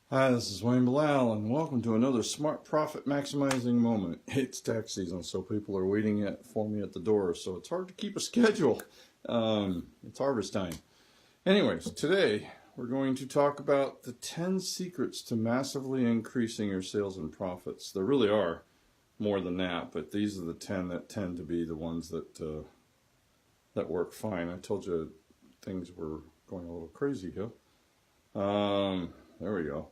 Hi, this is Wayne Bilal, and welcome to another Smart Profit Maximizing Moment. It's tax season, so people are waiting for me at the door, so it's hard to keep a schedule. It's harvest time. Anyways, today we're going to talk about the 10 secrets to massively increasing your sales and profits. There really are more than that, but these are the 10 that tend to be the ones that work fine. I told you things were going a little crazy here. There we go.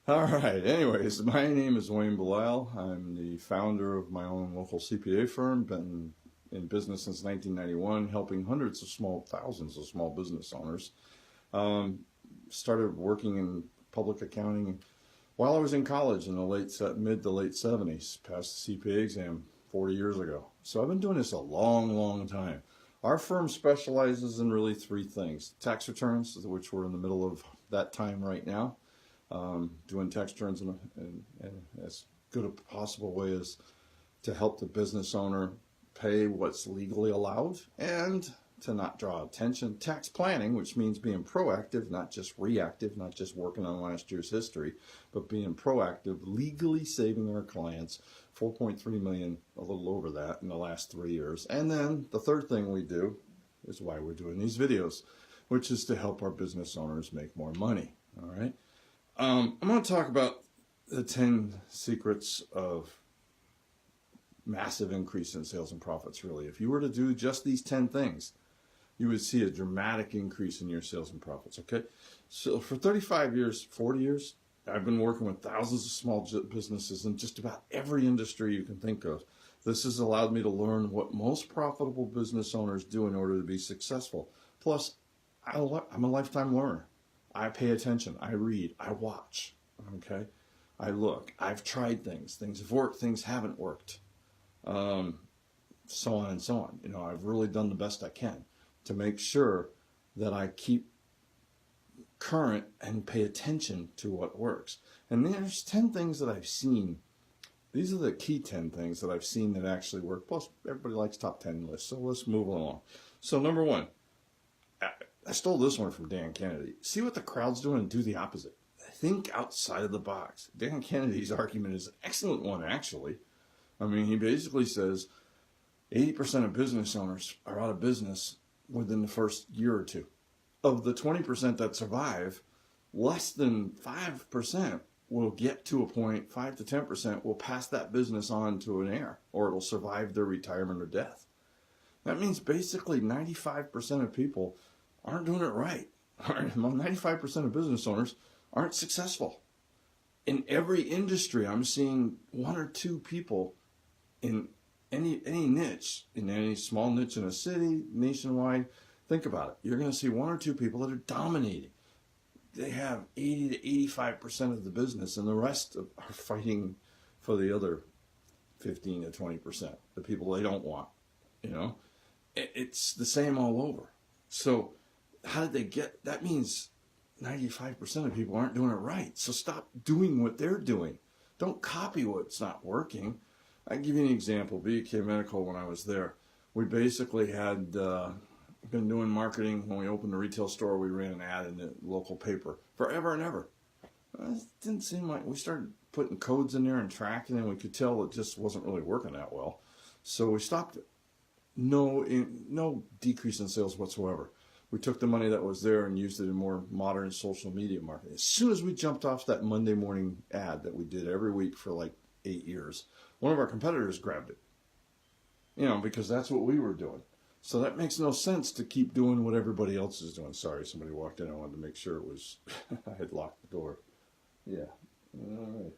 All right. Anyways, my name is Wayne Bilal. I'm the founder of my own local CPA firm. Been in business since 1991, helping thousands of small business owners. Started working in public accounting while I was in college in the mid to late 70s. Passed the CPA exam 40 years ago. So I've been doing this a long, long time. Our firm specializes in really three things: tax returns, which we're in the middle of that time right now. Doing tax returns in as good a possible way as to help the business owner pay what's legally allowed and to not draw attention. Tax planning, which means being proactive, not just reactive, not just working on last year's history, but being proactive, legally saving our clients $4.3 million, a little over that in the last 3 years. And then the third thing we do is why we're doing these videos, which is to help our business owners make more money. All right. I'm going to talk about the 10 secrets of massive increase in sales and profits, really. If you were to do just these 10 things, you would see a dramatic increase in your sales and profits, okay? So for 35 years, 40 years, I've been working with thousands of small businesses in just about every industry you can think of. This has allowed me to learn what most profitable business owners do in order to be successful. Plus, I'm a lifetime learner. I pay attention, I read, I watch, okay? I look, I've tried things have worked, things haven't worked, so on and so on. You know, I've really done the best I can to make sure that I keep current and pay attention to what works. And there's 10 things that I've seen. These are the key 10 things that I've seen that actually work. Plus, everybody likes top 10 lists, so let's move along. So number one, I stole this one from Dan Kennedy. See what the crowd's doing and do the opposite. Think outside of the box. Dan Kennedy's argument is an excellent one, actually. I mean, he basically says 80% of business owners are out of business within the first year or two. Of the 20% that survive, less than 5% will get to a point, 5 to 10% will pass that business on to an heir, or it'll survive their retirement or death. That means basically 95% of people aren't doing it right. 95% of business owners aren't successful. In every industry, I'm seeing one or two people in any niche, in any small niche in a city, nationwide. Think about it. You're going to see one or two people that are dominating. They have 80 to 85% of the business, and the rest are fighting for the other 15 to 20%, the people they don't want. You know, it's the same all over. So how did they get? That means 95% of people aren't doing it right. So stop doing what they're doing. Don't copy what's not working. I can give you an example. BK Medical, when I was there, we basically had been doing marketing. When we opened the retail store, we ran an ad in the local paper forever and ever. It didn't seem like we started putting codes in there and tracking, and we could tell it just wasn't really working that well. So we stopped it. No decrease in sales whatsoever. We took the money that was there and used it in more modern social media marketing. As soon as we jumped off that Monday morning ad that we did every week for like 8 years, one of our competitors grabbed it, you know, because that's what we were doing. So that makes no sense to keep doing what everybody else is doing. Sorry, somebody walked in. I wanted to make sure it was, I had locked the door. Yeah. All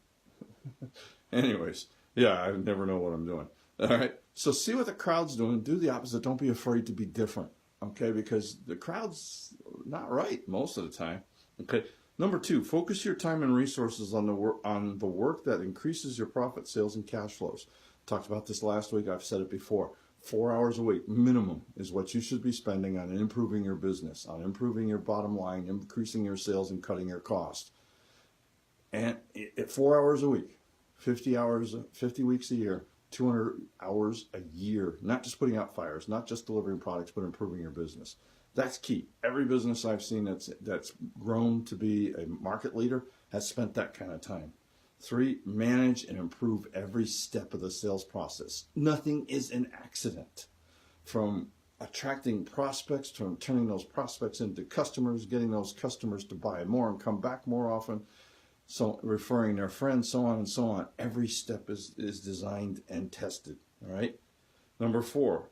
right. Anyways, yeah, I never know what I'm doing. All right. So see what the crowd's doing. Do the opposite. Don't be afraid to be different. Okay, because the crowd's not right most of the time. Okay, number two, focus your time and resources on the work that increases your profit, sales, and cash flows. Talked about this last week. I've said it before. 4 hours a week minimum is what you should be spending on improving your business, on improving your bottom line, increasing your sales, and cutting your costs. And at 4 hours a week, 50 weeks a year, 200 hours a year, not just putting out fires, not just delivering products, but improving your business. That's key. Every business I've seen that's grown to be a market leader has spent that kind of time. 3, manage and improve every step of the sales process. Nothing is an accident. From attracting prospects to turning those prospects into customers, getting those customers to buy more and come back more often, so referring their friends, so on and so on. Every step is designed and tested. All right. Number 4,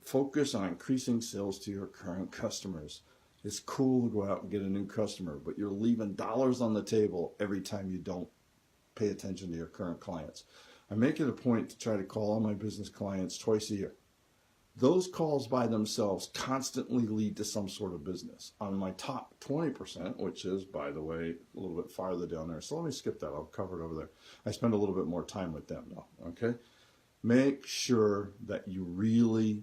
focus on increasing sales to your current customers. It's cool to go out and get a new customer, but you're leaving dollars on the table every time you don't pay attention to your current clients. I make it a point to try to call all my business clients twice a year. Those calls by themselves constantly lead to some sort of business. On my top 20%, which is, by the way, a little bit farther down there, so let me skip that. I'll cover it over there. I spend a little bit more time with them though, okay? Make sure that you really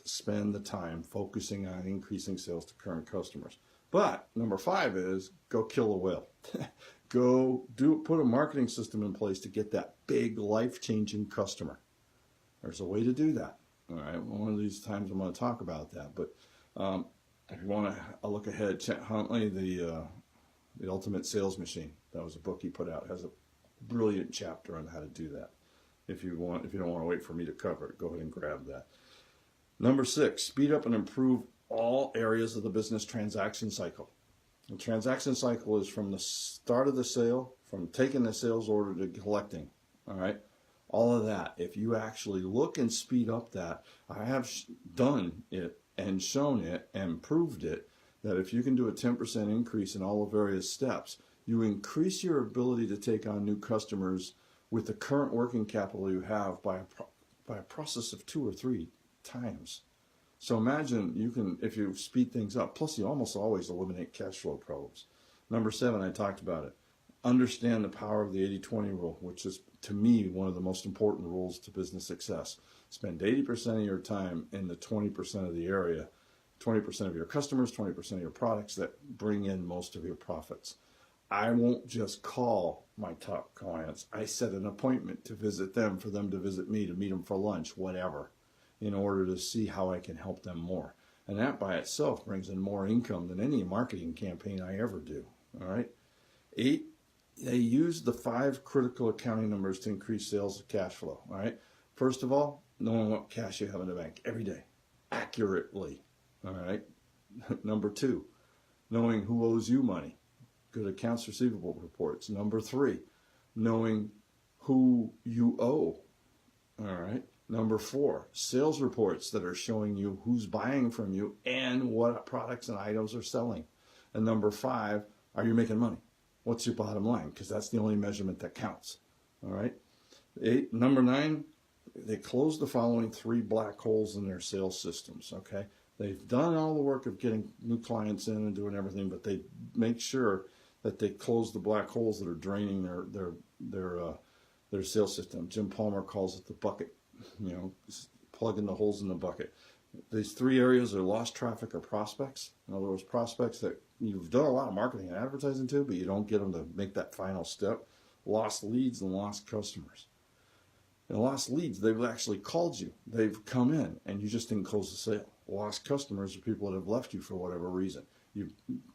spend the time focusing on increasing sales to current customers. But number 5 is go kill a whale. Put a marketing system in place to get that big life-changing customer. There's a way to do that. All right, one of these times I'm going to talk about that. But if you want to look ahead, Chet Huntley, the Ultimate Sales Machine, that was a book he put out, has a brilliant chapter on how to do that. If you don't want to wait for me to cover it, go ahead and grab that. Number 6, speed up and improve all areas of the business transaction cycle. The transaction cycle is from the start of the sale, from taking the sales order to collecting. All right. All of that. If you actually look and speed up that, I have done it and shown it and proved it, that if you can do a 10% increase in all the various steps, you increase your ability to take on new customers with the current working capital you have by a process of 2 or 3 times. So imagine if you speed things up, plus you almost always eliminate cash flow problems. Number 7, I talked about it. Understand the power of the 80-20 rule, which is, to me, one of the most important rules to business success. Spend 80% of your time in the 20% of the area, 20% of your customers, 20% of your products that bring in most of your profits. I won't just call my top clients. I set an appointment to visit them, for them to visit me, to meet them for lunch, whatever, in order to see how I can help them more. And that by itself brings in more income than any marketing campaign I ever do. All right. 8, they use the 5 critical accounting numbers to increase sales and cash flow. All right. First of all, knowing what cash you have in the bank every day, accurately. All right. Number 2, knowing who owes you money. Good accounts receivable reports. Number 3, knowing who you owe. All right. Number 4, sales reports that are showing you who's buying from you and what products and items are selling. And number 5, are you making money? What's your bottom line? Because that's the only measurement that counts. All right. 8, number 9, they close the following 3 black holes in their sales systems. Okay. They've done all the work of getting new clients in and doing everything, but they make sure that they close the black holes that are draining their sales system. Jim Palmer calls it the bucket. Plugging the holes in the bucket. These 3 areas are lost traffic or prospects. In other words, prospects that you've done a lot of marketing and advertising to, but you don't get them to make that final step. Lost leads and lost customers. And lost leads, they've actually called you. They've come in and you just didn't close the sale. Lost customers are people that have left you for whatever reason.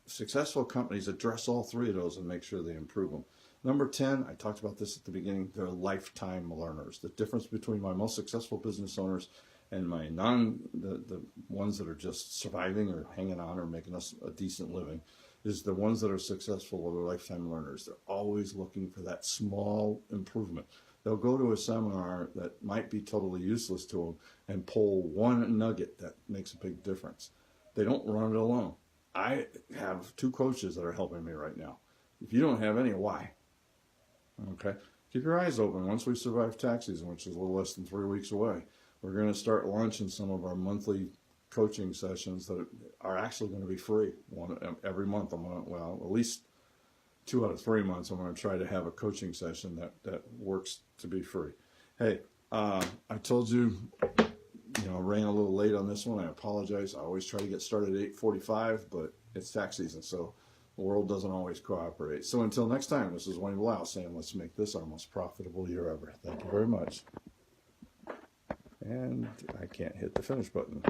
Successful companies address all 3 of those and make sure they improve them. Number 10, I talked about this at the beginning, they're lifetime learners. The difference between my most successful business owners and my the ones that are just surviving or hanging on or making us a decent living is the ones that are successful are lifetime learners. They're always looking for that small improvement. They'll go to a seminar that might be totally useless to them and pull one nugget that makes a big difference. They don't run it alone. I have 2 coaches that are helping me right now. If you don't have any, why? Okay. Keep your eyes open. Once we survive tax season, which is a little less than 3 weeks away, we're going to start launching some of our monthly coaching sessions that are actually going to be free. Every month, at least 2 out of 3 months, I'm going to try to have a coaching session that works to be free. Hey, I told you, I ran a little late on this one. I apologize. I always try to get started at 8:45, but it's tax season, so the world doesn't always cooperate. So until next time, this is Wayne Blau saying, let's make this our most profitable year ever. Thank you very much. And I can't hit the finish button.